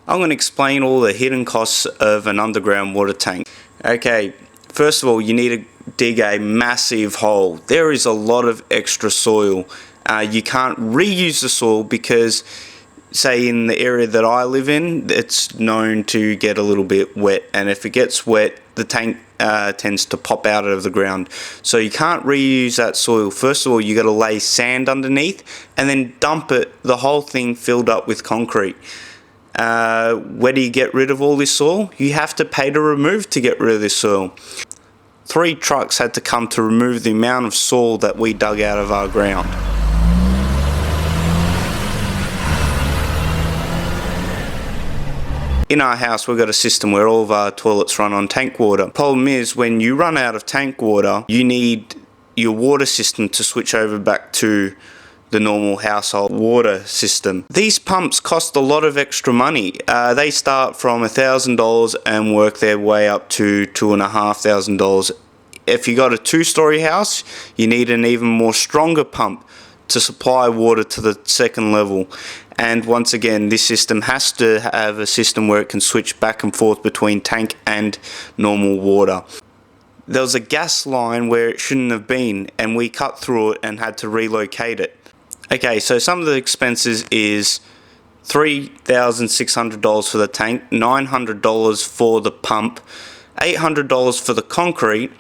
I'm going to explain all the hidden costs of an underground water tank. Okay, first of all, you need to dig a massive hole. There is a lot of extra soil. You can't reuse the soil because, say in the area that I live in, it's known to get a little bit wet, and if it gets wet, the tank tends to pop out of the ground. So you can't reuse that soil. First of all, you got to lay sand underneath and then dump it, the whole thing filled up with concrete. Where do you get rid of all this soil? You have to pay to get rid of this soil. 3 trucks had to come to remove the amount of soil that we dug out of our ground. In our house, we've got a system where all of our toilets run on tank water. Problem is, when you run out of tank water, you need your water system to switch over back to the normal household water system. These pumps cost a lot of extra money. They start from $1,000 and work their way up to $2,500. If you got a 2-story house, you need an even more stronger pump to supply water to the second level. And once again, this system has to have a system where it can switch back and forth between tank and normal water. There was a gas line where it shouldn't have been, and we cut through it and had to relocate it. Okay, so some of the expenses is $3,600 for the tank, $900 for the pump, $800 for the concrete,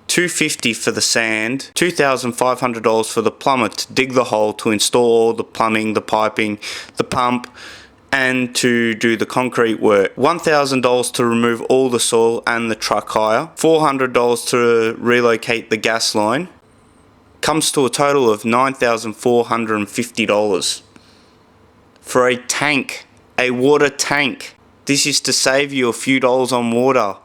$250 for the sand, $2,500 for the plumber to dig the hole, to install all the plumbing, the piping, the pump, and to do the concrete work, $1,000 to remove all the soil and the truck hire, $400 to relocate the gas line. Comes to a total of $9,450 for a tank, a water tank. This is to save you a few dollars on water.